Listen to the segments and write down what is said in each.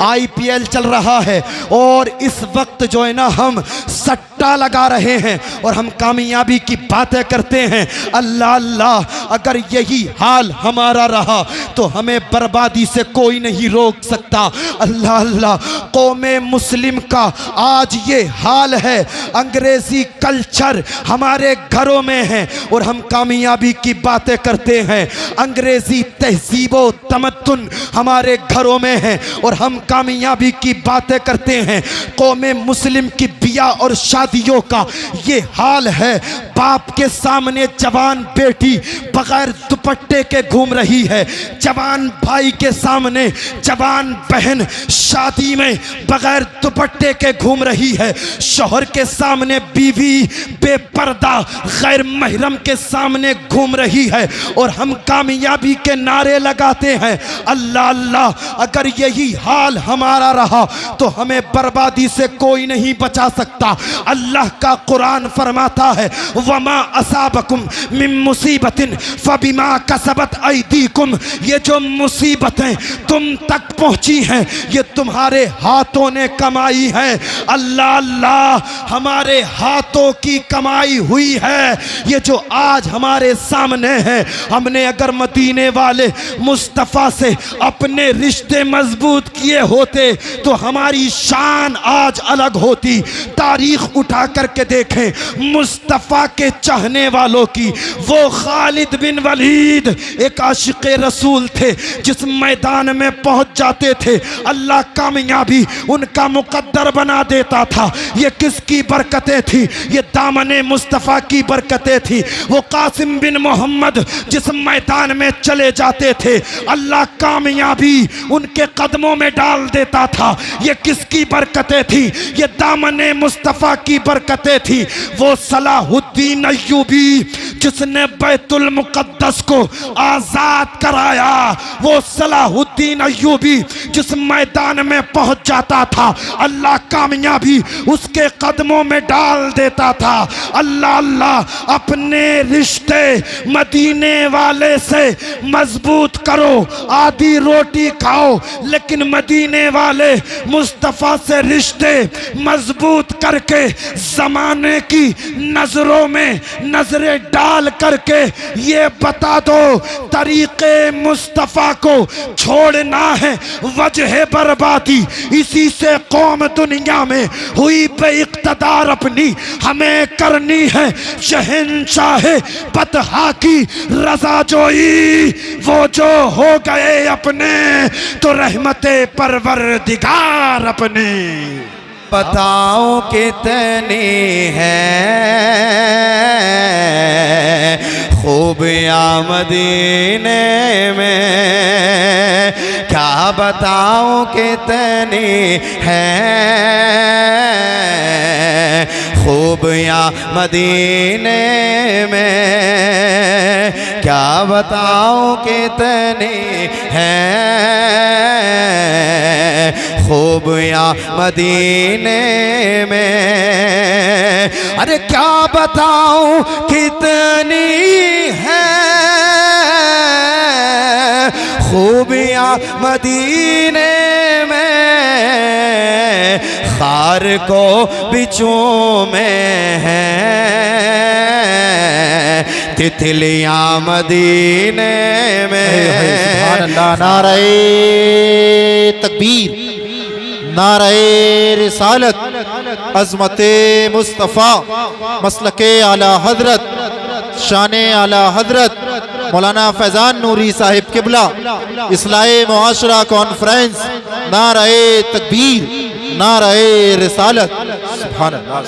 IPL चल रहा है और इस वक्त जो है ना हम सट्टा लगा रहे हैं और हम कामयाबी की बातें करते हैं। अल्लाह अल्लाह, अगर यही हाल हमारा रहा तो हमें बर्बादी से कोई नहीं रोक सकता। अल्लाह अल्लाह, कौमे मुस्लिम का आज ये हाल है। अंग्रेजी कल्चर हमारे घरों में है और हम कामयाबी की बातें करते हैं। अंग्रेजी तहजीबो तमद्दुन हमारे घरों में है और हम कामयाबी की बातें करते हैं। कौमे मुस्लिम की बिया और शादियों का ये हाल है। बाप के सामने जवान बेटी बगैर दुपट्टे के घूम रही है, जवान भाई के सामने जवान बहन शादी में बगैर दुपट्टे के घूम रही है, शौहर के सामने बीवी बेपर्दा गैर महरम के सामने घूम रही है और हम कामयाबी के नारे लगाते हैं। अल्लाह अल्लाह, अगर यही हाल हमारा रहा तो हमें बर्बादी से कोई नहीं बचा सकता। अल्लाह का कुरान फरमाता है, वमा असाबकुम मिन मुसीबतिन फबिमा कसबत ऐदीकुम, ये जो मुसीबतें तुम तक पहुंची हैं ये तुम्हारे हाथों ने कमाई है। अल्लाह अल्लाह, हमारे हाथों की कमाई हुई है ये जो आज हमारे सामने है। हमने अगर मदीने वाले मुस्तफ़ा से अपने रिश्ते मजबूत किए होते तो हमारी शान आज अलग होती। तारीख उठा करके देखें मुस्तफ़ा के चाहने वालों की। वो खालिद बिन वलीद एक आशिक़े रसूल थे, जिस मैदान में पहुंच जाते थे अल्लाह कामयाबी उनका मुकद्दर बना देता था। ये किसकी बरकतें थी? ये दामने मुस्तफ़ा की बरकतें थी। वो कासिम बिन मोहम्मद जिस मैदान में चले जाते थे अल्लाह कामयाबी उनके कदमों में डाल देता था। ये किसकी बरकतें थी? ये दामने मुस्तफ़ा की बरकतें थी। वो सलाहुद्दीन अय्यूबी जिसने बैतुल मुक़द्दस को आज़ाद कराया, वो सलाहुद्दीन अय्यूबी जिस मैदान में पहुंच जाता था अल्लाह कामयाबी उसके कदमों में डाल देता था। अल्लाह अल्लाह, अपने रिश्ते मदीने वाले से मजबूत करो। आधी रोटी खाओ लेकिन मदीने वाले मुस्तफ़ा से रिश्ते मजबूत करके ज़माने की नज़रों में नजरें डाल करके ये बता दो तरीक़े मुस्तफ़ा को छोड़ना है वजह बर्बादी। इसी से कौम दुनिया में हुई बेइक़्तिदार अपनी हमें करनी है शहंशाह बतहा की रज़ा जोई। वो जो हो गए अपने तो रहमते परवरदिगार अपने। बताओ कितनी है खूबियाँ मदीने में, क्या बताऊं कितनी है खूबियाँ मदीने में, क्या बताऊं कितनी है खूबियाँ मदीने में। अरे क्या बताऊं कितनी है खूबियाँ मदीने में, खार को बिचों में है तितलियाँ मदीने में। नारे तकबीर, नारे रिसालत, अज़मते मुस्तफ़ा, मसलके आला हजरत, शाने आला हजरत मौलाना फैज़ान नूरी साहिब किबला, इस्लाहे मुआशरा कॉन्फ्रेंस। नारे तकबीर, नारे रिसालत। सुभान अल्लाह।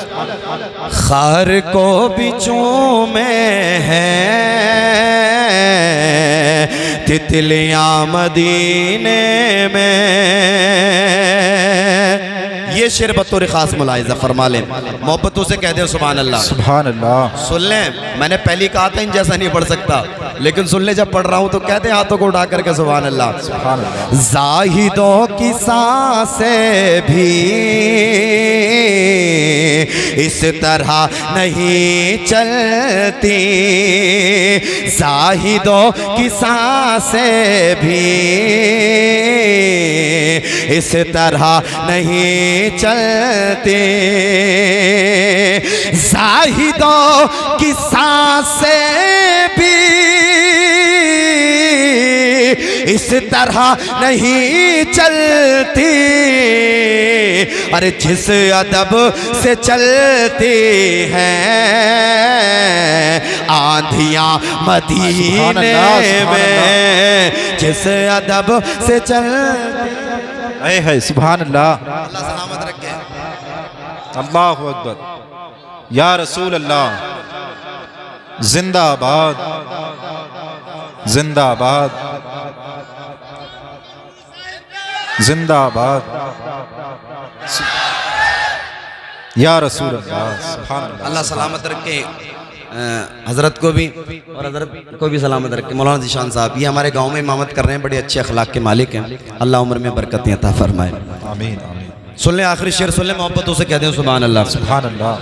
खार को बिचों में है तितलियाँ मदीने में। ये शेर बतौर खास मुलाहिज़ा फरमा लें, मोहब्बतों से कह दे सुभान अल्लाह। सुभान अल्लाह। सुन लें, मैंने पहली कहा था इन जैसा नहीं पढ़ सकता, लेकिन सुन ले, जब पढ़ रहा हूं तो कहते हैं हाथों को उठा करके सुभान अल्लाह। जाहिदों की सांसें भी इस तरह नहीं चलती, जाहिदों की सांसें भी इस तरह नहीं चलती, जाहिदों की सांसें भी इस तरह नहीं चलती, अरे जिस अदब से चलती हैं आंधियां मदीने में, जिस अदब से चलती है। सुभान अल्लाह, अल्लाह सलामत रखे। अल्लाहु अकबर, या रसूल अल्लाह, जिंदाबाद जिंदाबाद जिंदाबाद, या रसूल अल्लाह। सुभान अल्लाह, अल्लाह सलामत रखे हज़रत को भी और हज़रत को भी सलामत रखे। मौलाना ज़ीशान साहब ये हमारे गांव में इमामत कर रहे हैं, बड़े अच्छे अखलाक के मालिक हैं, अल्लाह उम्र में बरकतें अता फरमाए। आमीन आमीन। सुन ले आखिरी शेर, सुन ले, मोहब्बतों से कहते हैं सुभान अल्लाह। सुभान अल्लाह।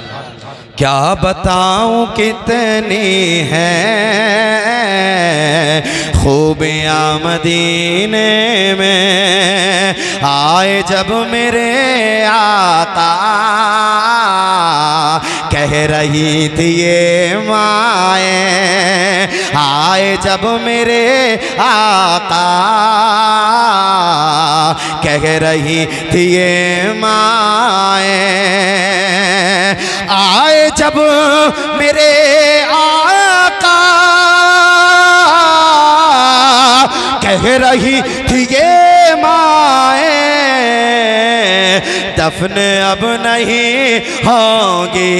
क्या बताऊं कितनी है खूबियां मदीने में, आए जब मेरे आका कह रही थी ये माए, आए जब मेरे आका कह रही थी ये माए, आए जब मेरे आका कह रही थी ये माए, दफन अब नहीं होंगी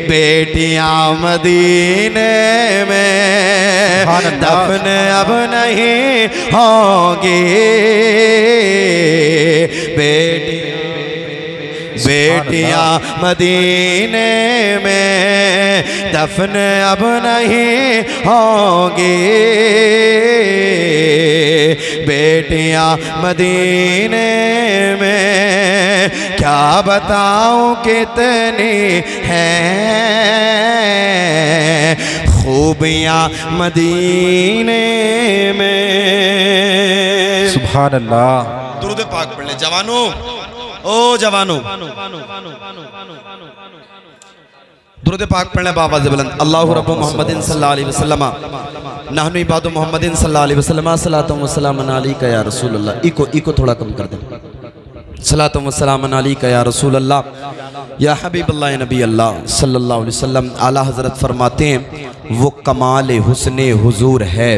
बेटियां मदीने में, दफन अब नहीं होंगी बेटियां मदीने में, दफन अब नहीं होंगी बेटियां मदीने में, क्या बताऊं कितनी हैं खूबियां मदीने में। सुभान अल्लाह। दुरूद पाक पढ़ ले जवानों, ओ जवानों, दुरूद पाक पढ़ने बाबा बुलंद। अल्लाहु रब्बु मुहम्मदिन सल्लल्लाहु अलैहि वसल्लम नहनु इबादु मुहम्मदिन सल्लल्लाहु अलैहि वसल्लम सलातु व सलाम अलैका या रसूल अल्लाह। इको थोड़ा कम कर दे। सलातु व सलाम अलैका या रसूल अल्लाह या हबीब अल्लाह नबी अल्लाह सल्लल्लाहु अलैहि वसल्लम। आला हज़रत फरमाते हैं वो कमाल हुस्ने हुजूर है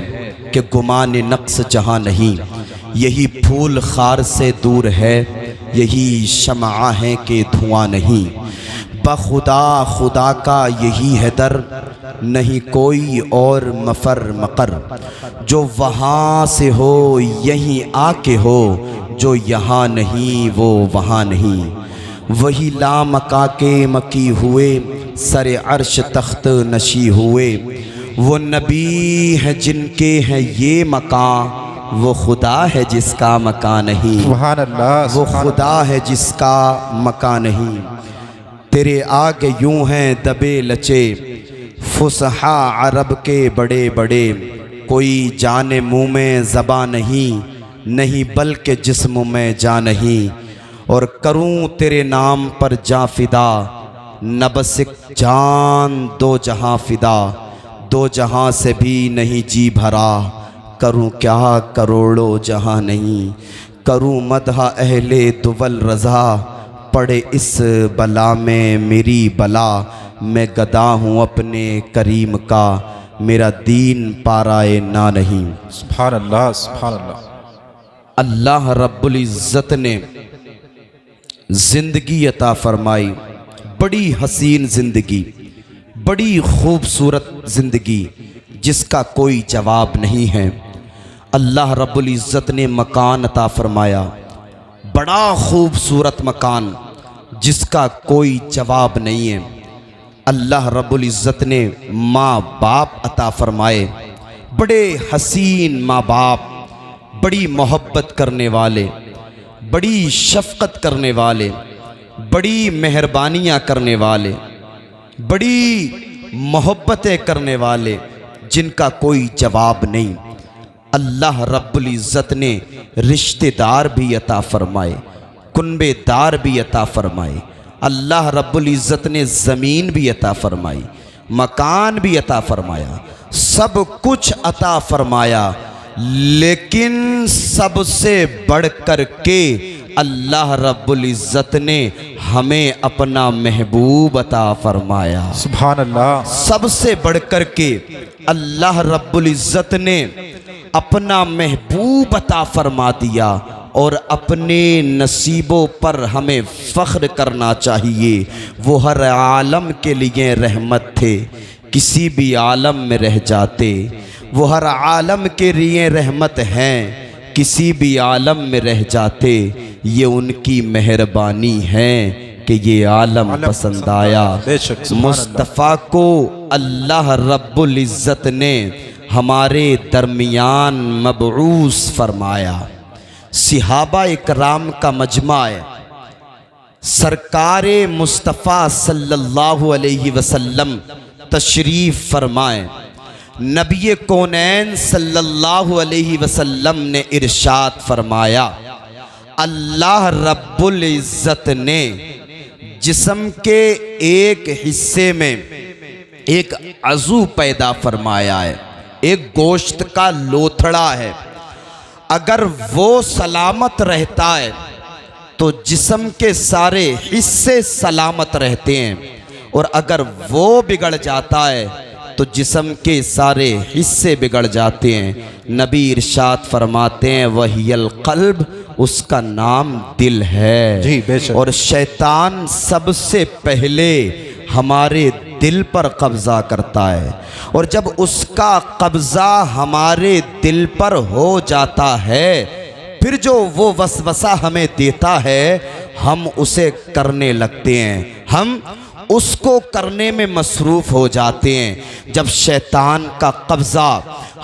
कि गुमान नक्स जहाँ नहीं, यही फूल खार से दूर है, यही शमआ है कि धुआं नहीं, बखुदा खुदा का यही है दर, नहीं कोई और मफर मकर, जो वहाँ से हो यहीं आके हो, जो यहाँ नहीं वो वहाँ नहीं, वही लामका के मकी हुए, सरे अर्श तख्त नशी हुए, वो नबी हैं जिनके हैं ये मकां, वो खुदा है जिसका मकान नहीं, सुभान अल्लाह। वो खुदा है जिसका मकान नहीं। तेरे आगे यूं हैं दबे लचे फुसहा अरब के बड़े बड़े, कोई जाने मुँह में ज़बां नहीं, नहीं बल्कि जिस्म में जा नहीं, और करूं तेरे नाम पर जा फिदा, नबसिक जान दो जहां फिदा, दो जहां से भी नहीं जी भरा, करूं क्या करोड़ों जहां नहीं, करूं मदहा अहले दुवल रज़ा, पड़े इस बला में मेरी बला, मैं गदा हूँ अपने करीम का, मेरा दीन पाराए ना नहीं। सुभान अल्लाह, सुभान अल्लाह। अल्लाह रब्बुल इज़्ज़त ने ज़िंदगी अता फरमाई, बड़ी हसीन ज़िंदगी, बड़ी खूबसूरत ज़िंदगी जिसका कोई जवाब नहीं है। अल्लाह रब्बुल इज़्ज़त ने मकान अता फरमाया, बड़ा खूबसूरत मकान जिसका कोई जवाब नहीं है। अल्लाह रब्बुल इज़्ज़त ने माँ बाप अता फरमाए, बड़े हसीन माँ बाप, बड़ी मोहब्बत करने वाले, बड़ी शफ़क़त करने वाले, बड़ी मेहरबानियाँ करने वाले, बड़ी मोहब्बतें करने वाले, जिनका कोई जवाब नहीं। अल्लाह रब्बुल इज़्ज़त ने रिश्तेदार भी अता फरमाए, कुनबेदार भी अता फरमाए। अल्लाह रब्बुल इज़्ज़त ने ज़मीन भी अता फरमाई, मकान भी अता फरमाया, सब कुछ अता फरमाया। लेकिन सबसे बढ़कर के अल्लाह रब्बुल इज़्ज़त ने हमें अपना महबूब अता फरमाया। सुभान अल्लाह। सबसे बढ़कर के अल्लाह रब्बुल इज़्ज़त ने अपना महबूब अता फरमा दिया। और अपने नसीबों पर हमें फ़ख्र करना चाहिए। वो हर आलम के लिए रहमत थे, किसी भी आलम में रह जाते। वो हर आलम के लिए रहमत हैं, किसी भी आलम में रह जाते। ये उनकी मेहरबानी है कि ये आलम पसंद आया। मुस्तफ़ा को अल्लाह रब्बुल इज़्ज़त ने हमारे दरमियान मबऊस फरमाया। सिहाबा इकराम का मजमा है। सरकारे मुस्तफ़ा सल्लल्लाहु अलैहि वसल्लम तशरीफ़ फरमाएं। नबी कौनैन सल्लल्लाहु अलैहि वसल्लम ने इरशाद फरमाया, अल्लाह रब्बुल इज़्ज़त ने जिस्म के एक हिस्से में एक अज़ू पैदा फरमाया है, एक गोश्त का लोथड़ा है। अगर वो सलामत रहता है तो जिस्म के सारे हिस्से सलामत रहते हैं, और अगर वो बिगड़ जाता है तो जिस्म के सारे हिस्से बिगड़ जाते हैं। नबी इरशाद फरमाते हैं, वहियल क़ल्ब, उसका नाम दिल है। जी बेशक। और शैतान सबसे पहले हमारे दिल पर कब्ज़ा करता है, और जब उसका कब्ज़ा हमारे दिल पर हो जाता है, फिर जो वो वसवसा हमें देता है हम उसे करने लगते हैं, हम उसको करने में मसरूफ़ हो जाते हैं। जब शैतान का कब्ज़ा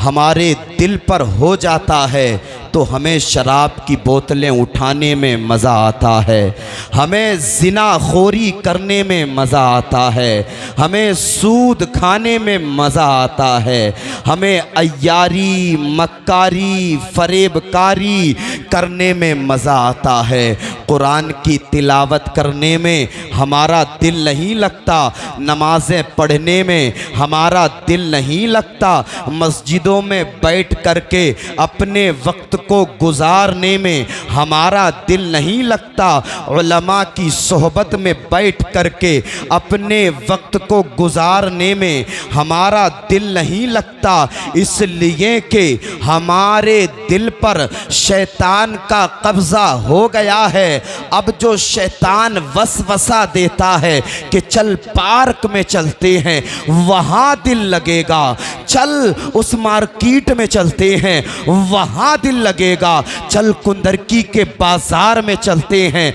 हमारे दिल पर हो जाता है तो हमें शराब की बोतलें उठाने में मज़ा आता है, हमें ज़िनाखोरी करने में मज़ा आता है, हमें सूद खाने में मज़ा आता है, हमें अय्यारी, मक्कारी, फरेबकारी करने में मज़ा आता है। कुरान की तिलावत करने में हमारा दिल नहीं लगता, नमाज़ें पढ़ने में हमारा दिल नहीं लगता, मस्जिदों में बैठ करके अपने वक्त को गुजारने में हमारा दिल नहीं लगता, उलमा की सोहबत में बैठ करके अपने वक्त को गुजारने में हमारा दिल नहीं लगता, इसलिए कि हमारे दिल पर शैतान का कब्ज़ा हो गया है। अब जो शैतान वसवसा देता है कि चल पार्क में चलते हैं, वहाँ दिल लगेगा, चल उस मार्केट में चलते हैं, वहाँ दिल लगेगा, चल कुंदरकी के बाजार में चलते हैं,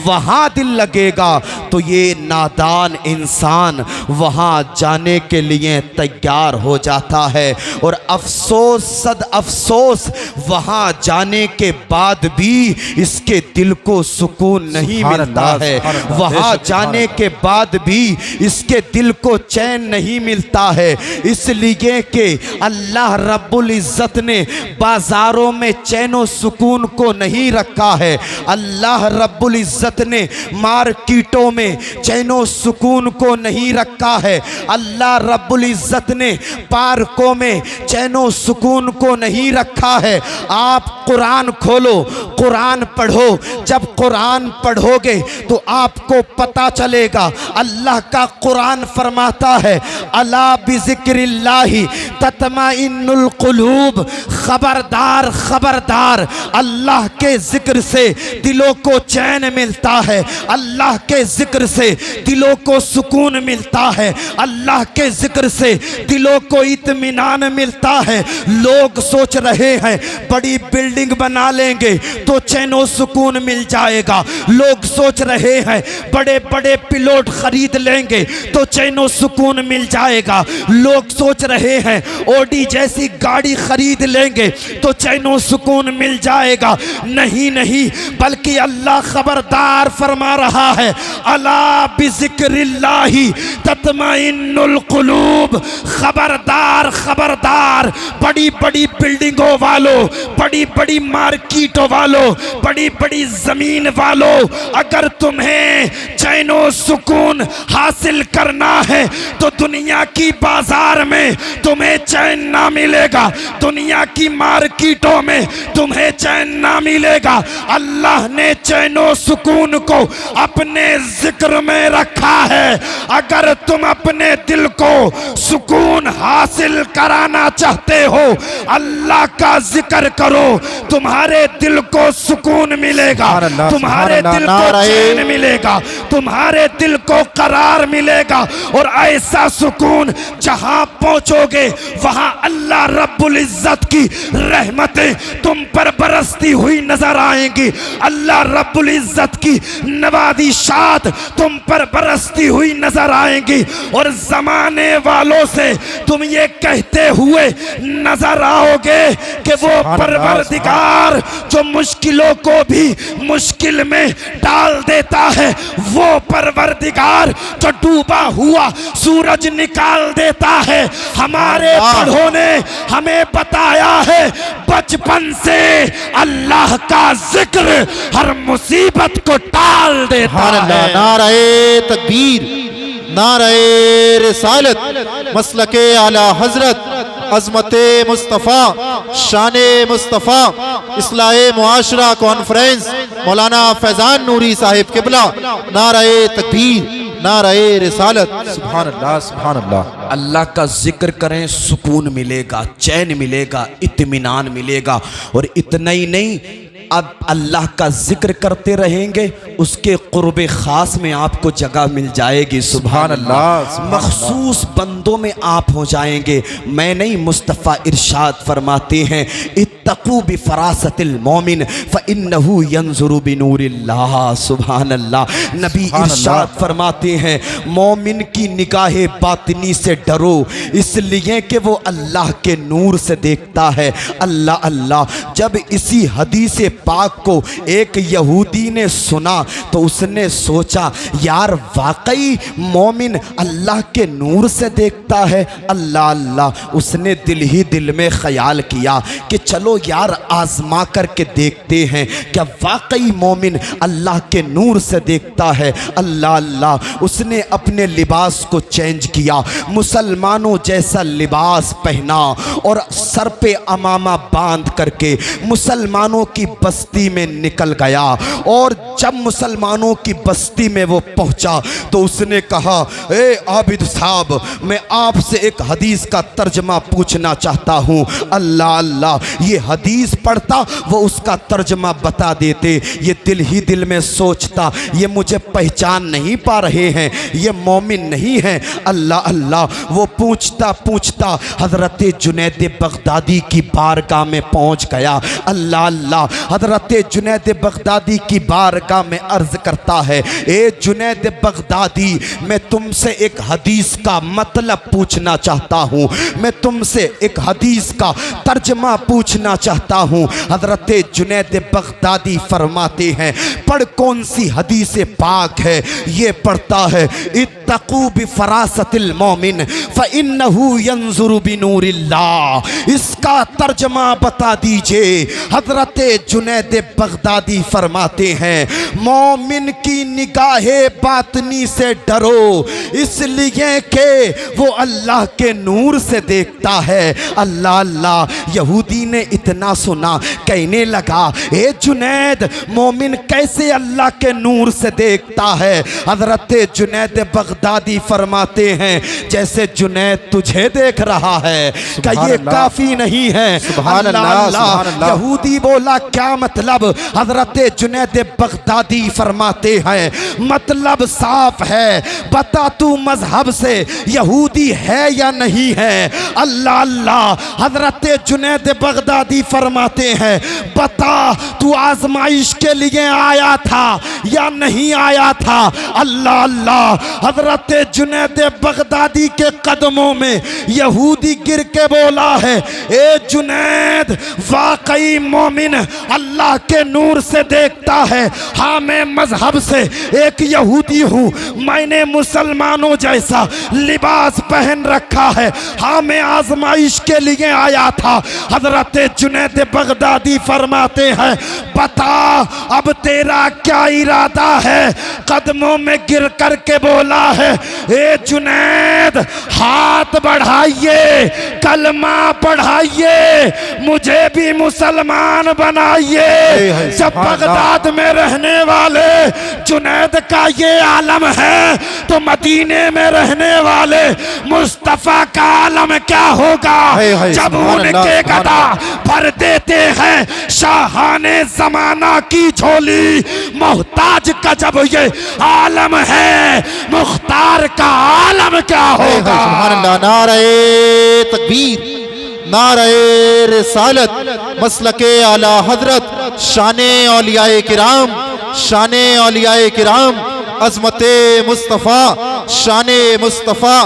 वहाँ दिल लगेगा, तो ये नादान इंसान वहाँ जाने के लिए तैयार हो जाता है। और अफसोस सद अफसोस, वहाँ जाने के बाद भी इसके दिल को सुकून नहीं मिलता है, वहाँ जाने के बाद भी इसके दिल को चैन नहीं मिलता है, इसलिए कि अल्लाह रब्बुल इज़्ज़त ने बाज़ारों में चैनो सुकून को नहीं रखा है, अल्लाह रब्बुल इज़्ज़त ने मार्केटों में चैनो सुकून को नहीं रखा है, अल्लाह रब्बुल इज़्ज़त ने पार्कों में चैनो सुकून को नहीं रखा है। आप कुरान खोलो, कुरान पढ़ो, जब कुरान पढ़ोगे तो आपको पता चलेगा। अल्लाह का कुरान फरमाता है, अला बिज़िक्रिल्लाहि तत्मइन्नुल कुलूब, खबरदार खबर खबरदार, अल्लाह के जिक्र से दिलों को चैन मिलता है, अल्लाह के जिक्र से दिलों को सुकून मिलता है, अल्लाह के जिक्र से दिलों को इत्मीनान मिलता है। लोग सोच रहे हैं बड़ी बिल्डिंग बना लेंगे तो चैनो सुकून मिल जाएगा, लोग सोच रहे हैं बड़े बड़े पिलोट खरीद लेंगे तो चैनो सुकून मिल जाएगा, लोग सोच रहे हैं ओडी जैसी गाड़ी खरीद लेंगे तो चैनो सुकून मिल जाएगा। नहीं नहीं, बल्कि अल्लाह खबरदार फरमा रहा है, अला बिज़िक्रिल्लाहि तत्मइन्नुल कुलूब। खबरदार खबरदार, बड़ी बड़ी बिल्डिंगों वालों, बड़ी बड़ी मार्केटों वालों, बड़ी बड़ी जमीन वालों, अगर तुम्हें चैनो सुकून हासिल करना है तो दुनिया की बाजार में तुम्हें चैन ना मिलेगा, दुनिया की मार्केटों में तुम्हें चैन ना मिलेगा। अल्लाह ने चैनो सुकून को अपने जिक्र में रखा है। अगर तुम अपने दिल को सुकून हासिल कराना चाहते हो, अल्लाह का जिक्र करो, तुम्हारे दिल को सुकून मिलेगा, तुम्हारे दिल को चैन मिलेगा, तुम्हारे दिल को करार मिलेगा। और ऐसा सुकून जहां पहुंचोगे वहां अल्लाह रब्बुल इज्जत की रहमतें तुम पर बरसती हुई नजर आएंगी, अल्लाह रब्बुल इज्जत की नवादिशात तुम पर बरसती हुई नजर आएंगी। और जमाने वालों से तुम ये कहते हुए नजर आओगे कि वो परवरदिगार जो मुश्किलों को भी मुश्किल में डाल देता है, वो परवरदिगार जो डूबा हुआ सूरज निकाल देता है। हमारे बड़ों ने हमें बताया है बचपन से अल्लाह का जिक्र हर मुसीबत को टाल देता है। नारे तकबीर, नारे रिसालत, मसलके आला हजरत, अज़मते मुस्तफ़ा, शाने मुस्तफ़ा, इस्लाहे मुआशरा कॉन्फ्रेंस, मौलाना फैज़ान नूरी साहिब किबला, नारे तकबीर, नारे रिसालत। सुभान अल्लाह, सुभान अल्लाह। अल्लाह का जिक्र करें, सुकून मिलेगा, चैन मिलेगा, इत्मीनान मिलेगा। और इतना ही नहीं, अब अल्लाह का जिक्र करते रहेंगे, उसके कुर्बे खास में आपको जगह मिल जाएगी। सुभान अल्लाह। मखसूस बंदों में आप हो जाएंगे। मैं नहीं, मुस्तफ़ा इरशाद फरमाते हैं, इत्तकू बिफरासतिल मोमिन फ़इन्नहु यंज़ुरु बिनूरिल्लाह। सुभान अल्लाह। नबी इरशाद फरमाते हैं, मोमिन की निगाहे बातिनी से डरो, इसलिए कि वो अल्लाह के नूर से देखता है। अल्लाह अल्लाह। जब इसी हदीस पाक को एक यहूदी ने सुना तो उसने सोचा, यार वाकई मोमिन अल्लाह के नूर से देखता है। अल्लाह अल्लाह। उसने दिल ही दिल में ख्याल किया कि चलो यार आजमा करके देखते हैं क्या वाकई मोमिन अल्लाह के नूर से देखता है। अल्लाह अल्लाह। उसने अपने लिबास को चेंज किया, मुसलमानों जैसा लिबास पहना और सर पे अमामा बांध करके मुसलमानों की बस्ती में निकल गया। और जब मुसलमानों की बस्ती में वो पहुंचा तो उसने कहा, ए आबिद साहब, मैं आपसे एक हदीस का तर्जमा पूछना चाहता हूँ। अल्लाह अल्लाह। ये हदीस पढ़ता, वो उसका तर्जमा बता देते। ये दिल ही दिल में सोचता, ये मुझे पहचान नहीं पा रहे हैं, ये मोमिन नहीं है। अल्लाह अल्लाह। वो पूछता पूछता हजरत जुनैद बगदादी की बारगाह में पहुंच गया। अल्लाह अल्लाह। हजरत जुनैद बगदादी की बारगाह में अर्ज करता है, ए जुनैद बगदादी, मैं तुमसे एक हदीस का मतलब पूछना चाहता हूँ, मैं तुमसे एक हदीस का तर्जमा पूछना चाहता हूँ। हजरत जुनैद बगदादी फरमाते हैं, पढ़। कौन सी हदीस पाक है? ये पढ़ता है, इत्तकू बिफरासतिल मोमिन फ़इन्नहु यंज़ुरु बिनूरिल्लाह। इसका तर्जमा बता दीजिए। हजरत जुनैद बगदादी फरमाते हैं, मोमिन की निगाहे बातनी से डरो, इसलिए कि वो अल्लाह के नूर से देखता है। अल्लाह अल्लाह। यहूदी ने इतना सुना, कहने लगा, ए जुनैद, मोमिन कैसे अल्लाह के नूर से देखता है? हजरत जुनैद बगदादी फरमाते हैं, जैसे जुनैद तुझे देख रहा है, क्या ये काफी नहीं है? सुभान अल्लाह, सुभान अल्लाह। यहूदी बोला, क्या मतलब? हजरत जुनैद बगदादी फरमाते हैं, मतलब साफ है, बता तू मजहब से यहूदी है या नहीं है? अल्लाह अल्लाह। हजरत जुनैद बगदादी फरमाते हैं, बता तू आजमाइश के लिए आया था या नहीं आया था? अल्लाह अल्लाह। हजरत जुनैद बगदादी के कदमों में यहूदी गिर के बोला है, ए जुनैद, वाकई मोमिन अल्लाह के नूर से देखता है। हाँ, मैं मजहब से एक यहूदी हूँ, मैंने मुसलमानों जैसा लिबास पहन रखा है। हाँ, मैं आजमाइश के लिए आया था। हजरत जुनैद बगदादी फरमाते हैं, बता अब तेरा क्या इरादा है? कदमों में गिर करके बोला है, ए जुनैद, हाथ बढ़ाइए, कलमा पढ़ाइए, मुझे भी मुसलमान बनाइए। जब बगदाद में रहने वाले जुनैद का ये आलम है, तो मदीने में रहने वाले मुस्तफा का आलम क्या होगा? जब उनके गदा भर देते हैं शाहाने जमाना की झोली, मोहताज का जब ये आलम है, मुख्तार का आलम क्या होगा? सुभान अल्लाह। नारे तकबीर, नारे रिसालत, मसलके आला हजरत, शाने औलियाए किराम, शाने औलियाए किराम, अज़मते मुस्तफ़ा, शाने मुस्तफ़ा,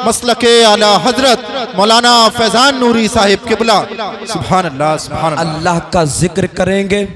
मसलके आला हजरत मौलाना फैजान नूरी साहिब किबला। सुभान अल्लाह, सुभान अल्लाह। अल्लाह का जिक्र करेंगे,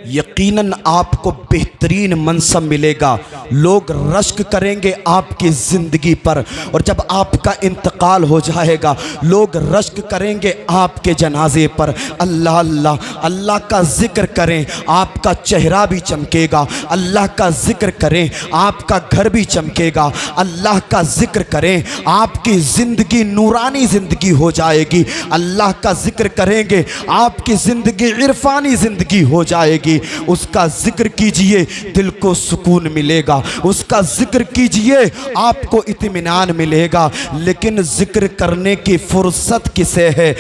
यकीनन आपको बेहतरीन मनसब मिलेगा। लोग रश्क करेंगे आपकी ज़िंदगी पर, और जब आपका इंतकाल हो जाएगा, लोग रश्क करेंगे आपके जनाजे पर। अल्लाह अल्लाह। अल्लाह का जिक्र करें, आपका चेहरा भी चमकेगा। अल्लाह का जिक्र करें, आपका घर भी चमकेगा। अल्लाह का जिक्र करें, आपकी ज़िंदगी नूरानी ज़िंदगी हो जाएगी। अल्लाह का जिक्र करेंगे, आपकी ज़िंदगी इरफानी ज़िंदगी हो जाएगी। उसका जिक्र कीजिए, दिल को सुकून मिलेगा। उसका जिक्र कीजिए, आपको इत्मीनान मिलेगा। लेकिन जिक्र करने की फुर्सत किसे है?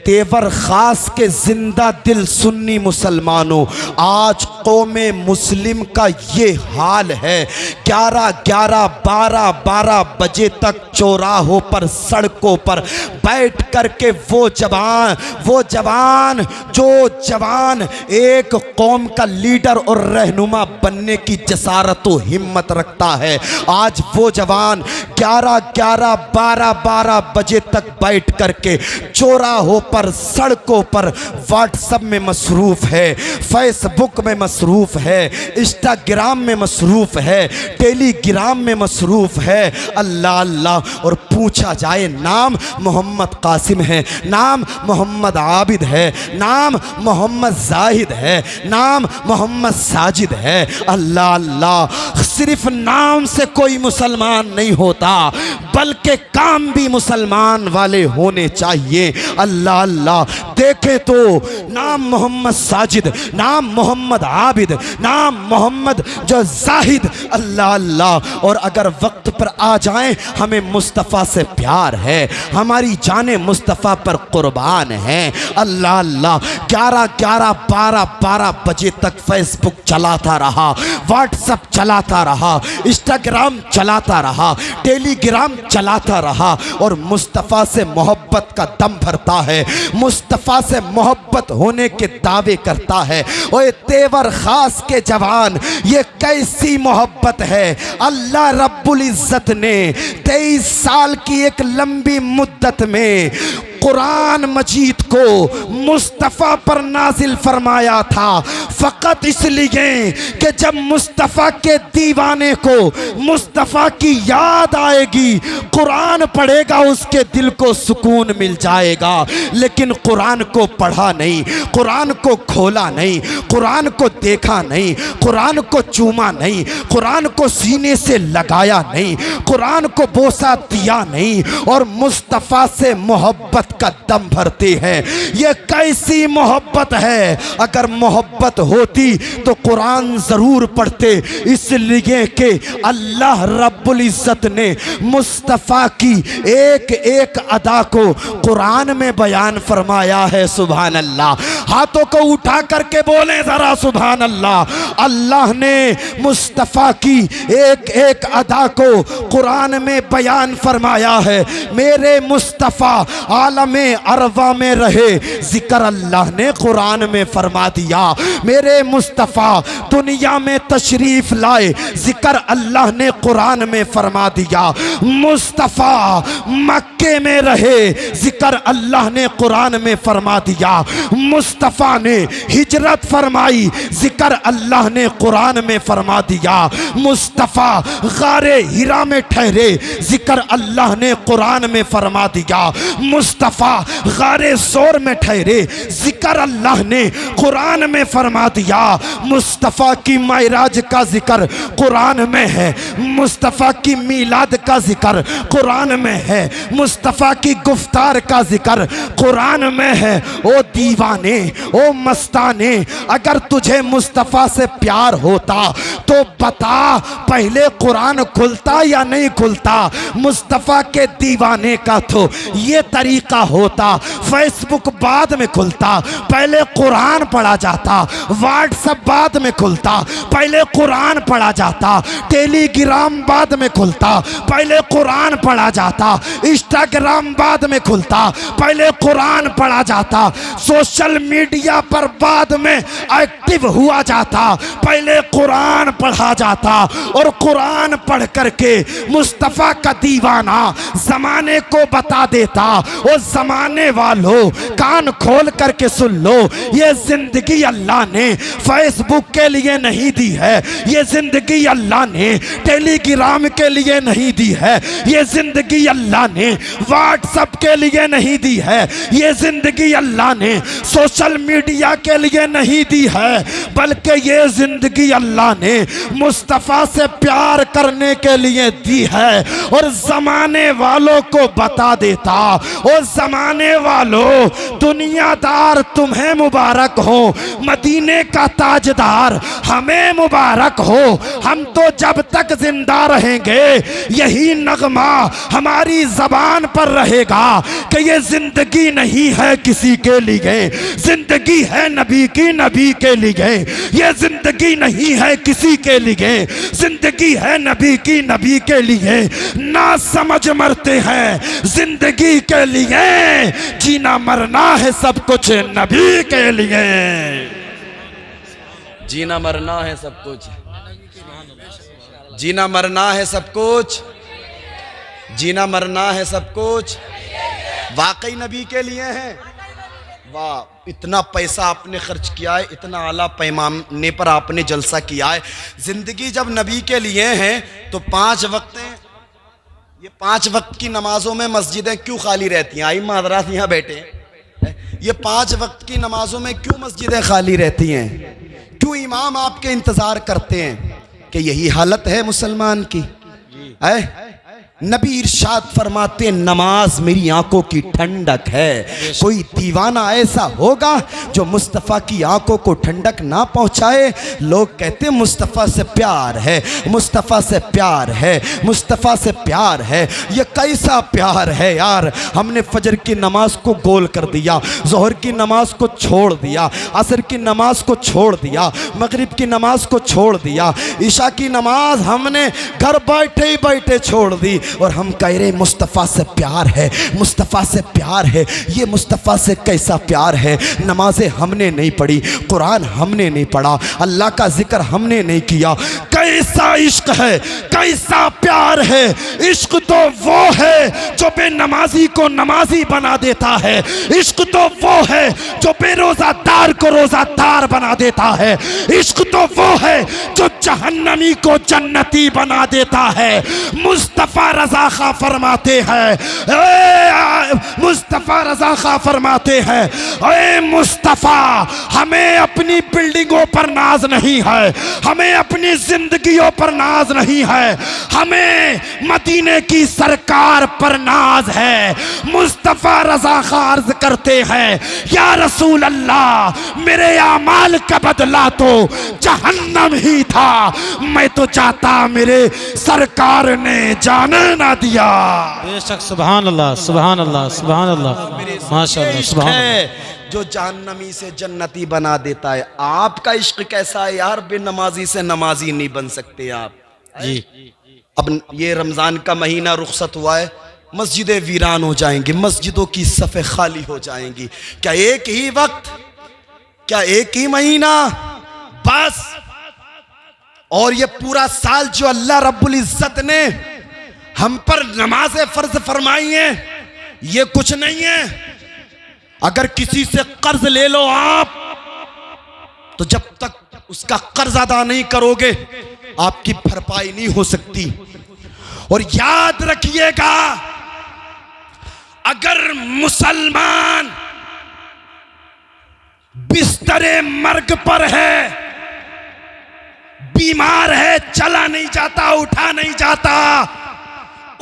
तेवर खास के जिंदा दिल सुन्नी मुसलमानों, आज कौमे मुस्लिम का ये हाल है। 11-11, 12-12 बजे तक चौराहों पर, सड़कों पर बैठ करके वो जवान जो जवान एक कौम का लीडर और रहनुमा बनने की जसारत व हिम्मत रखता है, आज वो जवान 11-11, 12-12 बजे तक बैठ करके चौराहों पर, सड़कों पर व्हाट्सएप में मसरूफ है, फेसबुक में मसरूफ है, इंस्टाग्राम में मसरूफ है, टेलीग्राम में मसरूफ है। अल्लाह अल्लाह। और पूछा जाए, नाम मोहम्मद कासिम है, नाम मोहम्मद आबिद है, नाम मोहम्मद जाहिद है, नाम मोहम्मद साजिद है। अल्लाह अल्लाह। सिर्फ नाम से कोई मुसलमान नहीं होता, बल्कि काम भी मुसलमान वाले होने चाहिए। अल्लाह अल्लाह। देखे तो नाम मोहम्मद साजिद, नाम मोहम्मद आबिद, नाम मोहम्मद जो जाहिद। अल्लाह अल्लाह। और अगर वक्त पर आ जाएं, हमें मुस्तफ़ा से प्यार है, हमारी जाने मुस्तफ़ा पर कुर्बान है। अल्लाह अल्लाह। 11-11, 12-12 बजे तक फेसबुक चलाता रहा, व्हाट्सएप चलाता रहा, इंस्टाग्राम चलाता रहा, टेलीग्राम चलाता रहा, और मुस्तफ़ा से मोहब्बत का दम भरता है, मुस्तफ़ा से मोहब्बत होने के दावे करता है। ओए तेवर खास के जवान, ये कैसी मोहब्बत है? अल्लाह रब्बुल इज़्ज़त ने 23 साल की एक लंबी मुद्दत में कुरान मजीद को मुस्तफ़ा पर नाजिल फरमाया था फ़कत इसलिए कि जब मुस्तफ़ा के दीवाने को मुस्तफ़ा की याद आएगी, कुरान पढ़ेगा, उसके दिल को सुकून मिल जाएगा। लेकिन कुरान को पढ़ा नहीं, कुरान को खोला नहीं, कुरान को देखा नहीं, कुरान को चूमा नहीं, कुरान को सीने से लगाया नहीं, कुरान को बोसा दिया नहीं और मुस्तफ़ा से मोहब्बत का दम भरते हैं। ये कैसी मोहब्बत है? अगर मोहब्बत होती तो कुरान ज़रूर पढ़ते, इसलिए कि अल्लाह रब्बुल इज़्ज़त ने मुस्तफ़ा की एक एक अदा को कुरान में बयान फरमाया है। सुभान अल्लाह। हाथों को उठा करके बोलें ज़रा सुभान अल्लाह। अल्लाह ने मुस्तफ़ा की एक एक अदा को कुरान में बयान फरमाया है। मेरे मुस्तफ़ा आलमे अरवा में रहे, जिक्र अल्लाह ने कुरान में फरमा दिया। मेरे मुस्तफ़ा दुनिया में तशरीफ़ लाए, जिक्र अल्लाह ने कुरान में फरमा दिया। मुस्तफ़ा मक्के में रहे, जिक्र अल्लाह ने कुरान में फरमा दिया। मुस्तफ़ा ने हिजरत फरमाई, जिक्र अल्लाह ने कुरान में फरमा दिया। मुस्तफ़ा गारे हिरा में ठहरे, जिक्र अल्लाह ने कुरान में फरमा दिया। मुस्तफ़ा गारे सोर में ठहरे, जिक्र अल्लाह ने कुरान में फरमा दिया। मुस्तफ़ा की मायराज का जिक्र कुरान में है, मुस्तफ़ा की मीलाद का जिक्र कुरान में है, मुस्तफ़ा की गुफ्तार का जिक्र कुरान में है। ओ दीवाने, ओ मस्ताने, अगर तुझे मुस्तफ़ा से प्यार होता तो बता, पहले कुरान खुलता या नहीं खुलता? मुस्तफ़ा के दीवाने का तो ये तरीका होता, फेसबुक बाद में खुलता, पहले कुरान पढ़ा जाता। व्हाट्सएप बाद में खुलता, पहले कुरान पढ़ा जाता। टेलीग्राम बाद में खुलता, पहले कुरान पढ़ा जाता। इंस्टाग्राम बाद में खुलता, पहले कुरान पढ़ा जाता। सोशल मीडिया पर बाद में एक्टिव हुआ जाता, पहले कुरान पढ़ा जाता। और कुरान पढ़ करके मुस्तफ़ा का दीवाना ज़माने को बता देता, ओ ज़माने वालों कान खोल करके सुन लो, ये ज़िंदगी अल्लाह ने फेसबुक के लिए नहीं दी है, ये ज़िंदगी अल्लाह ने टेलीग्राम के लिए नहीं दी है, ये ज़िंदगी अल्लाह ने व्हाट्सएप के लिए नहीं दी है, ये ज़िंदगी अल्लाह ने सोशल मीडिया के लिए नहीं दी है, बल्कि ये ज़िंदगी अल्लाह ने मुस्तफ़ा से प्यार करने के लिए दी है। और ज़माने वालों को बता देता, और ज़माने वालों दुनियादार तुम्हें मुबारक हो, मदीने का ताजदार हमें मुबारक हो। हम तो जब तक जिंदा रहेंगे यही नगमा हमारी ज़बान पर रहेगा कि ये ज़िंदगी नहीं है किसी के लिए, ज़िंदगी है नबी की, नबी के लिए। ये ज़िंदगी नहीं है किसी के लिए, ज़िंदगी है नबी की, नबी के लिए। ना समझ मरते हैं ज़िंदगी के लिए, जीना मरना है सब कुछ नबी के लिए। जीना मरना है सब कुछ, जीना मरना है सब कुछ, जीना मरना है सब कुछ वाकई नबी के लिए है। वाह, इतना पैसा आपने खर्च किया है, इतना आला पैमाने पर आपने जलसा किया है। ज़िंदगी जब नबी के लिए है तो 5 वक्त हैं, ये 5 वक्त की नमाजों में मस्जिदें क्यों खाली रहती हैं? आई हज़रात यहाँ बैठे हैं, ये 5 वक्त की नमाजों में क्यों मस्जिदें खाली रहती हैं? क्यों इमाम आपके इंतज़ार करते हैं? कि यही हालत है मुसलमान की है। नबी इरशाद फरमाते, नमाज मेरी आंखों की ठंडक है। कोई दीवाना ऐसा होगा जो मुस्तफ़ा की आंखों को ठंडक ना पहुंचाए? लोग कहते मुस्तफ़ा से प्यार है, मुस्तफ़ा से प्यार है, मुस्तफ़ा से प्यार है। ये कैसा प्यार है यार? हमने फजर की नमाज को गोल कर दिया, ज़ोहर की नमाज को छोड़ दिया, असर की नमाज को छोड़ दिया, मगरिब की नमाज को छोड़ दिया, ईशा की नमाज हमने घर बैठे ही बैठे छोड़ दी। और हम कह रहे मुस्तफ़ा से प्यार है, मुस्तफ़ा से प्यार है। ये मुस्तफ़ा से कैसा प्यार है? नमाजें हमने नहीं पढ़ी, कुरान हमने नहीं पढ़ा, अल्लाह का जिक्र हमने नहीं किया, कैसा इश्क है, कैसा प्यार है। इश्क तो वो है जो बेनमाजी को नमाजी बना देता है। इश्क तो वो है जो बेरोजादार को रोजादार बना देता है। इश्क तो वो है जो जहन्नमी को जन्नती बना देता है। मुस्तफ़ा रज़ा खां फरमाते हैं, मुस्तफ़ा रज़ा खां फरमाते हैं, ए मुस्तफ़ा, हमें अपनी बिल्डिंगों पर नाज नहीं है, हमें अपनी जिंदगियों पर नाज नहीं है, हमें मदीने की सरकार पर नाज है। मुस्तफ़ा रज़ा खां अर्ज़ करते हैं, या रसूल अल्लाह, मेरे आमाल का बदला तो जहन्नम ही था, मैं तो चाहता मेरे सरकार ने जाने ना दिया। बेशक, सुभान अल्लाह, सुभान अल्लाह, सुभान अल्लाह, माशाअल्लाह, सुभान अल्लाह। जो जहन्नमी से जन्नती बना देता है। आपका इश्क कैसा है यार, बेनमाजी से नमाजी नहीं बन सकते आप जी। अब ये रमजान का महीना रुखसत हुआ है, मस्जिदें वीरान हो जाएंगी, मस्जिदों की सफ़े खाली हो जाएंगी। क्या एक ही वक्त, क्या एक ही महीना बस? और ये पूरा साल जो अल्लाह रब्बुल इज्जत ने हम पर नमाज़ें फर्ज फरमाई है, ये कुछ नहीं है। अगर किसी से कर्ज ले लो आप, तो जब तक उसका कर्ज अदा नहीं करोगे आपकी भरपाई नहीं हो सकती। और याद रखिएगा, अगर मुसलमान बिस्तरे मर्ग पर है, बीमार है, चला नहीं जाता, उठा नहीं जाता,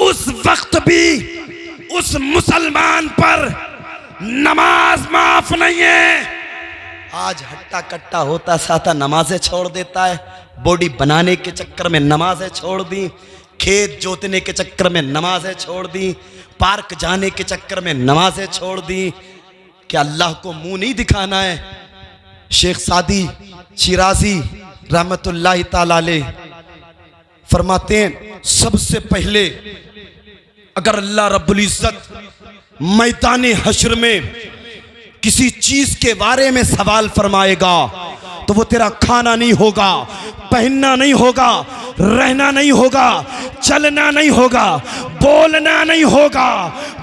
उस वक्त भी उस मुसलमान पर नमाज माफ नहीं है। आज हट्टा कट्टा होता साथा नमाजें छोड़ देता है, बॉडी बनाने के चक्कर में नमाजें छोड़ दी, खेत जोतने के चक्कर में नमाजें छोड़ दी, पार्क जाने के चक्कर में नमाजें छोड़ दी। क्या अल्लाह को मुंह नहीं दिखाना है? शेख सादी शिराजी रहमतुल्लाह ताला अलैह फरमाते हैं, सबसे पहले अगर अल्लाह रब्बुल इज्जत मैदाने हश्र में किसी चीज के बारे में सवाल फरमाएगा, तो वो तेरा खाना नहीं होगा, पहनना नहीं होगा, रहना नहीं होगा, चलना नहीं होगा, बोलना नहीं होगा,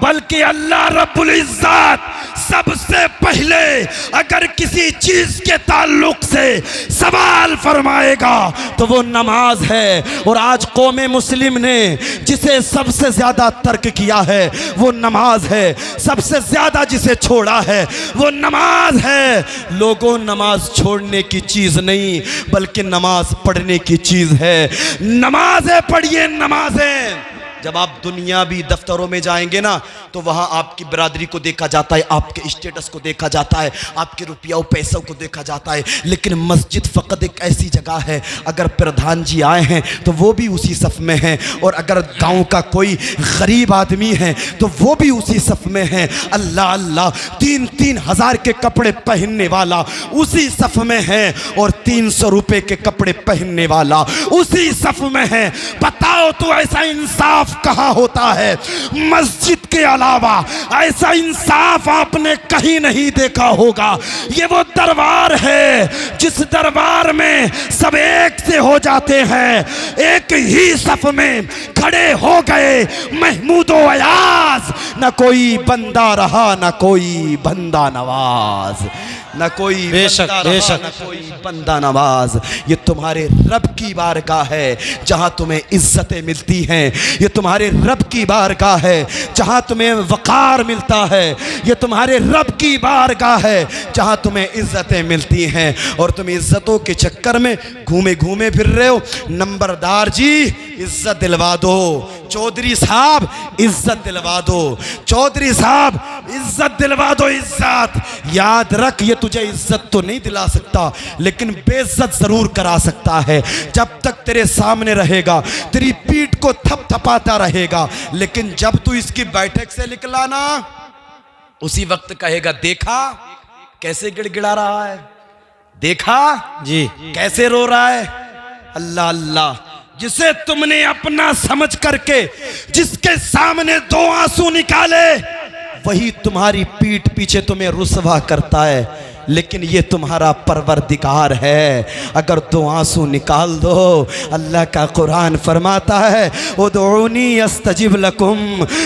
बल्कि अल्लाह रब्बुल इज्जत सबसे पहले अगर किसी चीज के ताल्लुक से सवाल फरमाएगा तो वो नमाज है। और आज कौमे मुस्लिम ने जिसे सबसे ज्यादा तर्क किया है वो नमाज है, सबसे ज्यादा जिसे छोड़ा है वो नमाज है। लोगों, नमाज छोड़ने की चीज नहीं बल्कि नमाज पढ़ने की चीज है। नमाजें पढ़िए, नमाजें। जब आप दुनियावी दफ्तरों में जाएंगे ना, तो वहाँ आपकी बरादरी को देखा जाता है, आपके स्टेटस को देखा जाता है, आपके रुपया पैसों को देखा जाता है। लेकिन मस्जिद फ़कत एक ऐसी जगह है, अगर प्रधान जी आए हैं तो वो भी उसी सफ़ में हैं, और अगर गांव का कोई गरीब आदमी है तो वो भी उसी सफ़ में है। अल्लाह अल्लाह, 3-3 हज़ार के कपड़े पहनने वाला उसी सफ़ में है, और 300 रुपये के कपड़े पहनने वाला उसी सफ़ में है। बताओ तो ऐसा इंसाफ कहाँ होता है? मस्जिद के अलावा ऐसा इंसाफ आपने कहीं नहीं देखा होगा। ये वो दरबार है जिस दरबार में सब एक से हो जाते हैं, एक ही सफ में खड़े हो गए। महमूदो अयाज, न कोई बंदा रहा न कोई बंदा नवाज, न कोई बंदा रहा न कोई बंदा नवाज। ये तुम्हारे रब की बारगाह है जहाँ तुम्हें इज्जतें मिलती हैं। ये तुम्हारे रब की बारगाह है जहाँ तुम्हें वक़ार मिलता है। ये तुम्हारे रब की बारगाह है जहाँ तुम्हें इज्जतें मिलती हैं, और तुम इज्जतों के चक्कर में घूमे घूमे फिर रहे हो। नंबरदार जी, इज्जत दिलवा दो। चौधरी साहब, इज्जत दिलवा दो। चौधरी साहब, इज्जत दिलवा दो। इज्जत याद रख, ये तुझे इज्जत तो नहीं दिला सकता लेकिन बेइज्जत जरूर करा सकता है। जब तक तेरे सामने रहेगा तेरी पीठ को थपथपाता रहेगा, लेकिन जब तू इसकी बैठक से निकला ना, उसी वक्त कहेगा, देखा कैसे गिड़गिड़ा रहा है, देखा जी कैसे रो रहा है। अल्लाह अल्लाह, जिसे तुमने अपना समझ करके जिसके सामने 2 आंसू निकाले, वही तुम्हारी पीठ पीछे तुम्हें रुसवा करता है। लेकिन ये तुम्हारा परवरदिगार है। अगर दो आंसू निकाल दो, अल्लाह का कुरान फरमाता है उदऊनी अस्तजिब लकुम।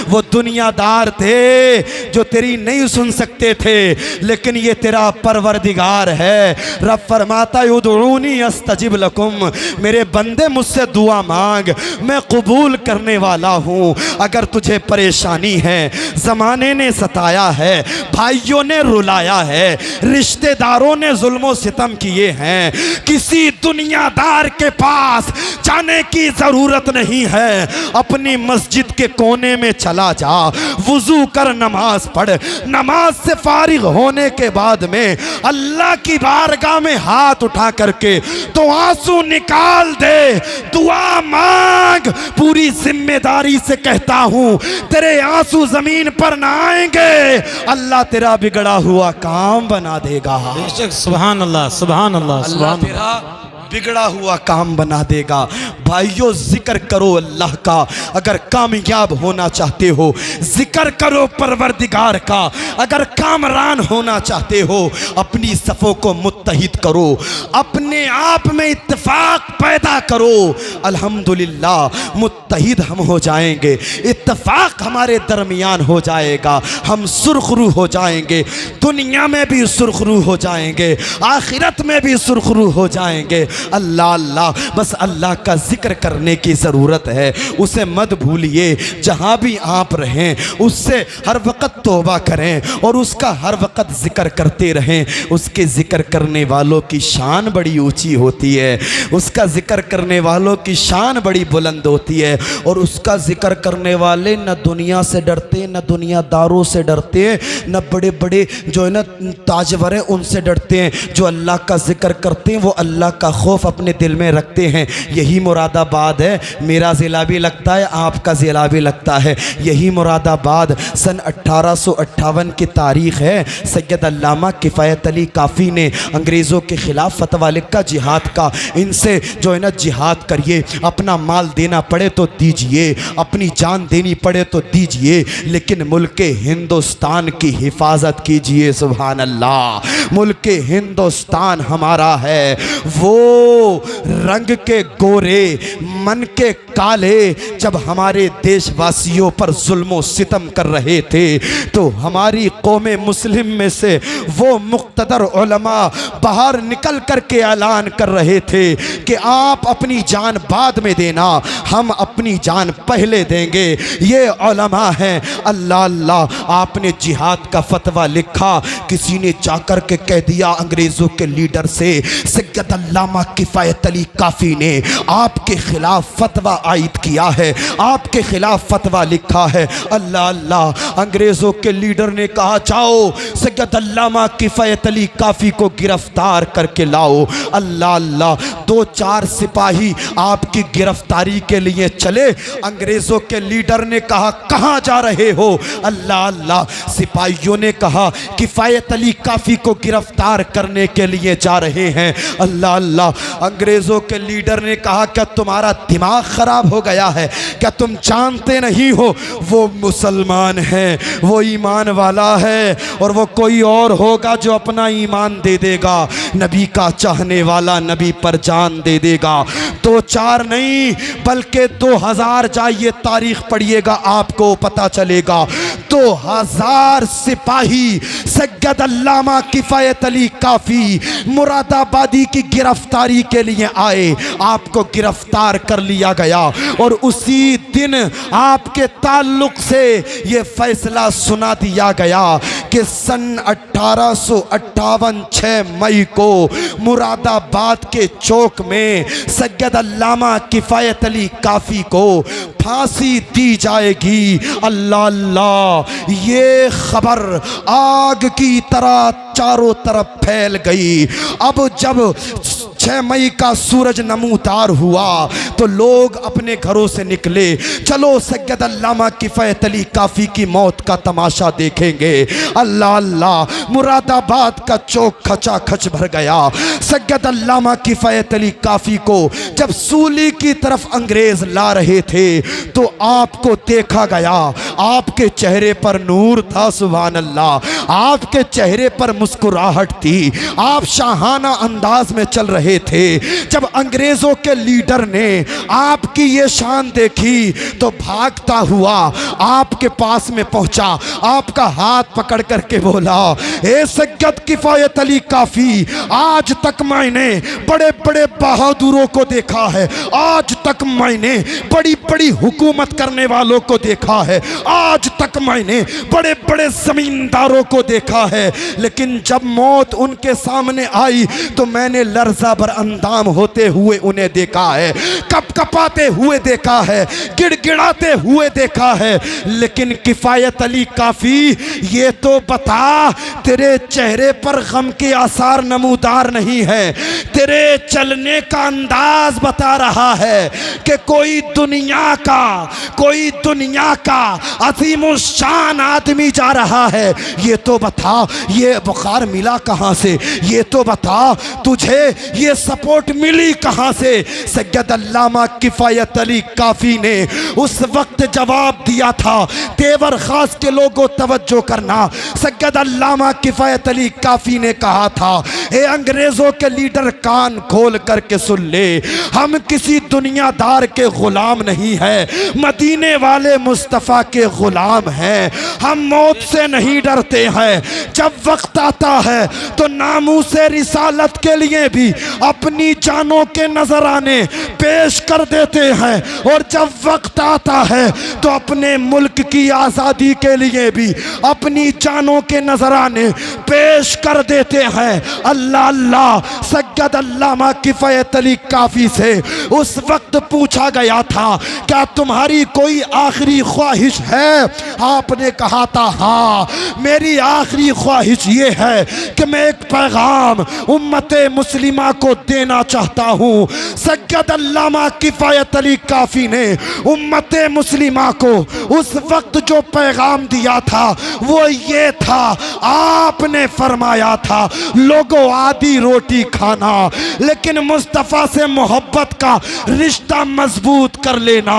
वो दुनियादार थे जो तेरी नहीं सुन सकते थे, लेकिन ये तेरा परवरदिगार है। रब फरमाता है उदऊनी अस्तजिब लकुम, मेरे बंदे मुझसे दुआ मांग, मैं कबूल करने वाला हूँ। अगर तुझे परेशानी है, ज़माने ने सताया है, भाइयों ने रुलाया है, रिश्तेदारों ने जुल्म सितम किए हैं, किसी दुनियादार के पास जाने की ज़रूरत नहीं है। अपनी मस्जिद के कोने में चला जा, वुज़ू कर, नमाज पढ़। नमाज से फारिग होने के बाद में अल्लाह की बारगाह में हाथ उठा करके तो आंसू निकाल दे, दुआ मांग। पूरी जिम्मेदारी से कहता हूं, तेरे आंसू जमीन पर ना आएंगे, अल्लाह तेरा बिगड़ा हुआ काम बना देगा। बेशक, सुभान अल्लाह, सुभान अल्लाह, अल्लाह सुभान तेरा बिगड़ा हुआ काम बना देगा। भाइयों, जिक्र करो अल्लाह का। अगर कामयाब होना चाहते हो, जिक्र करो परवरदिगार का। अगर कामरान होना चाहते हो, अपनी सफ़ों को मुत्तहिद करो, अपने आप में इत्तेफाक पैदा करो। अल्हम्दुलिल्लाह मुत्तहिद हम हो जाएंगे, इत्तेफाक हमारे दरमियान हो जाएगा, हम सुरखरू हो जाएंगे, दुनिया में भी सुरखरू हो जाएंगे, आखिरत में भी सुरखरू हो जाएंगे। अल्लाह अल्लाह, बस अल्लाह का जिक्र करने की ज़रूरत है। उसे मत भूलिए, जहाँ भी आप रहें उससे हर वक़्त तौबा करें और उसका हर वक़्त जिक्र करते रहें। उसके जिक्र करने वालों की शान बड़ी ऊंची होती है, उसका जिक्र करने वालों की शान बड़ी बुलंद होती है। और उसका जिक्र करने वाले न दुनिया से डरते, न दुनियादारों से डरते, न बड़े बड़े जो है ना ताजवर हैं उनसे डरते हैं। जो अल्लाह का जिक्र करते हैं वो अल्लाह का खौफ अपने दिल में रखते हैं। यही मुरादाबाद है, मेरा ज़िला भी लगता है, आपका ज़िला भी लगता है। यही मुरादाबाद सन 1858 की तारीख़ है। सैयद अल्लामा किफ़ायत अली काफ़ी ने अंग्रेज़ों के ख़िलाफ़ फतवा लिखा जिहाद का। इनसे जो है ना जिहाद करिए, अपना माल देना पड़े तो दीजिए, अपनी जान देनी पड़े तो दीजिए, लेकिन मुल्क हिंदुस्तान की हिफाजत कीजिए। सुभान अल्लाह, मुल्क हिंदुस्तान हमारा है। वो रंग के गोरे, मन के काले जब हमारे देशवासियों पर जुल्म सितम कर रहे थे, तो हमारी कौम मुस्लिम में से वो मुक़्तदर उलमा बाहर निकल कर के ऐलान कर रहे थे कि आप अपनी जान बाद में देना, हम अपनी जान पहले देंगे। ये उलमा हैं। अल्लाह अल्लाह, आपने जिहाद का फतवा लिखा, किसी ने जाकर के कह दिया अंग्रेज़ों के लीडर से, सैयद अल्लामा किफ़ायत अली काफ़ी ने आपके खिलाफ फतवा आयद किया है, आपके खिलाफ फतवा लिखा है। अल्लाह अल्लाह, अंग्रेज़ों के लीडर ने कहा जाओ सैयद अल्लामा किफ़ायत अली काफ़ी को गिरफ्तार करके लाओ। अल्लाह अल्लाह, 2-4 सिपाही आपकी गिरफ्तारी के लिए चले। अंग्रेज़ों के लीडर ने कहा कहाँ जा रहे हो? अल्लाह अल्लाह, सिपाहियों ने कहा किफ़ायत अली काफ़ी को गिरफ्तार करने के लिए जा रहे हैं। अल्लाह अल्लाह, अंग्रेज़ों के लीडर ने कहा क्या तुम्हारा दिमाग ख़राब हो गया है? क्या तुम जानते नहीं हो वो मुसलमान है, वो ईमान वाला है, और वो कोई और होगा जो अपना ईमान दे देगा। नबी का चाहने वाला नबी पर जान दे देगा। 2-4 नहीं बल्कि 2000 जाइए तारीख पढ़िएगा, आपको पता चलेगा। 2000 सिपाही सैयद अल्लामा किफ़ायत अली काफ़ी मुरादाबादी की गिरफ्तारी के लिए आए, आपको गिरफ्तार कर लिया गया। और उसी दिन आपके ताल्लुक से ये फैसला सुना दिया गया कि सन 1858 6 मई को मुरादाबाद के चौक में सैयद अल्लामा किफ़ायत अली काफ़ी को फांसी दी जाएगी। अल्लाह अल्लाह, ये खबर आग की तरह चारों तरफ फैल गई। अब जब 6 मई का सूरज नमूदार हुआ तो लोग अपने घरों से निकले, चलो सैयद अल्लामा किफ़ायत अली काफ़ी की मौत का तमाशा देखेंगे। अल्लाह अल्लाह, मुरादाबाद का चौक खचा खच भर गया। सैयद अल्लामा किफ़ायत अली काफ़ी को जब सूली की तरफ अंग्रेज़ ला रहे थे तो आपको देखा गया, आपके चेहरे पर नूर था। सुभान अल्लाह, आपके चेहरे पर मुस्कुराहट थी, आप शाहाना अंदाज में चल रहे थे। जब अंग्रेजों के लीडर ने आपकी ये शान देखी तो भागता हुआ आपके पास में पहुंचा, आपका हाथ पकड़ करके बोला, ए सैयद किफायत अली काफी, आज तक मैंने बड़े बड़े बहादुरों को देखा है, आज तक मैंने बड़ी बड़ी हुकूमत करने वालों को देखा है, आज तक मैंने बड़े बड़े जमींदारों को देखा है, लेकिन जब मौत उनके सामने आई तो मैंने लर्जा बर अंदाम होते हुए उन्हें देखा है, कपकपाते हुए देखा है, गिड़गिड़ाते हुए देखा है। लेकिन किफायत अली काफी, ये तो बता, तेरे चेहरे पर गम के आसार नमूदार नहीं है, तेरे चलने का अंदाज बता रहा है कि कोई दुनिया का अजीमुशान आदमी जा रहा है। ये तो बता, ये बुखार मिला कहां से, ये तो बता, तुझे ये सपोर्ट मिली कहां से। सैयद अल्लामा किफायत अली काफी ने उस वक्त जवाब दिया था, तेवर खास के लोगों तवज्जो करना, सैयद अल्लामा किफायत अली काफी ने कहा था, ए अंग्रेजों के लीडर कान खोल करके सुन ले, हम किसी दुनियादार के गुलाम नहीं है, मदीने वाले मुस्तफ़ा के गुलाम हैं। हम मौत से नहीं डरते हैं, जब वक्त आता है तो नामूसे रिसालत के लिए भी अपनी जानों के नजराने पेश कर देते हैं, और जब वक्त आता है तो अपने मुल्क की आज़ादी के लिए भी अपनी जानों के नजराने पेश कर देते हैं। अल्लाह अल्लाह, सैयद अल्लामा किफायत अली काफी से उस वक्त पूछा गया था, क्या तुम्हारी कोई आखिरी ख्वाहिश है? आपने कहा था, हाँ, मेरी आखिरी ख्वाहिश ये है कि मैं एक पैगाम उम्मते मुस्लिमा को देना चाहता हूँ। सैयद अल्लामा किफायत अली काफी ने उम्मते मुस्लिमा को उस वक्त जो पैगाम दिया था वो ये था, आपने फरमाया था, लोगों आधी रोटी खाना, लेकिन मुस्तफ़ा से मोहब्बत का रिश्ता मजबूत कर लेना,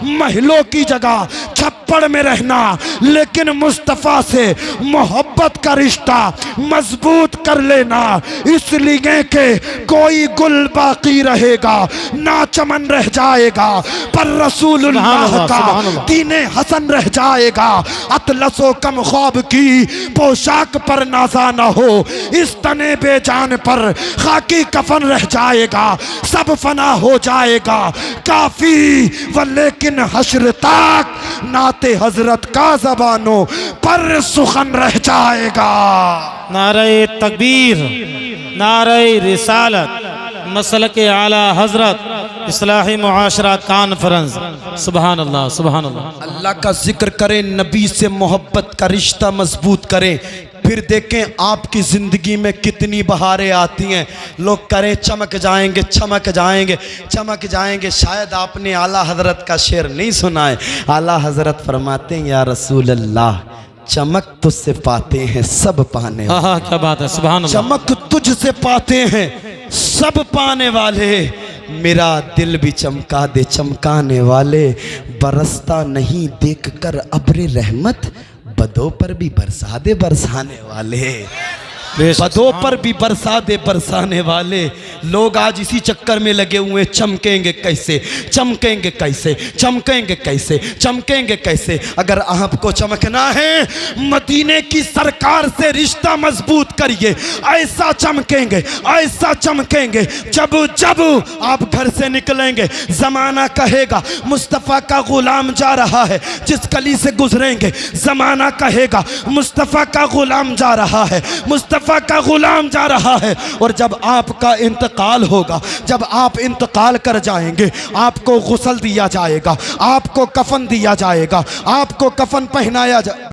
महलों की जगह छप्पड़ में रहना, लेकिन मुस्तफ़ा से मोहब्बत का रिश्ता मजबूत कर लेना, इसलिए कि कोई गुल बाकी रहेगा ना चमन रह जाएगा, पर रसूलुल्लाह का दीने हसन रह जाएगा। अतलसो कम ख्वाब की पोशाक पर नाजा ना हो, इस तने बेजान पर खाकी कफन रह जाएगा, सब फना हो जाएगा काफी, व लेकिन हश्र तक नाते हजरत का जबानों पर सुखन रह जाएगा। नारे तकबीर, नारे रिसालत, मसलके आला हजरत, इस्लाही मुआशरा कॉन्फ्रेंस। सुभान अल्लाह, सुभान अल्लाह। अल्लाह का जिक्र करें, नबी से मोहब्बत का रिश्ता मजबूत करें, फिर देखें आपकी ज़िंदगी में कितनी बहारें आती हैं। लोग करें चमक जाएंगे, चमक जाएंगे, चमक जाएंगे। शायद आपने आला हजरत का शेर नहीं सुना है। आला हजरत फरमाते हैं, या रसूल अल्लाह, चमक तुझसे पाते हैं सब पाने वाले। हाँ, क्या बात है, सुभान अल्लाह। चमक तुझसे पाते हैं सब पाने वाले, मेरा दिल भी चमका दे चमकाने वाले, बरसता नहीं देख कर अब्रे रहमत, बदों पर भी बरसा दे बरसाने वाले, बदों पर भी बरसा दे बरसाने वाले। लोग आज इसी चक्कर में लगे हुए, चमकेंगे कैसे, चमकेंगे कैसे, चमकेंगे कैसे, चमकेंगे कैसे। अगर आपको चमकना है, मदीने की सरकार से रिश्ता मजबूत करिए, ऐसा चमकेंगे, ऐसा चमकेंगे। जब जब आप घर से निकलेंगे, जमाना कहेगा मुस्तफ़ा का गुलाम जा रहा है, जिस गली से गुजरेंगे जमाना कहेगा मुस्तफ़ा का गुलाम जा रहा है, मुस्तफ़ा का गुलाम जा रहा है। और जब आपका इंतकाल होगा, जब आप इंतकाल कर जाएंगे, आपको गुस्ल दिया जाएगा, आपको कफन दिया जाएगा, आपको कफन पहनाया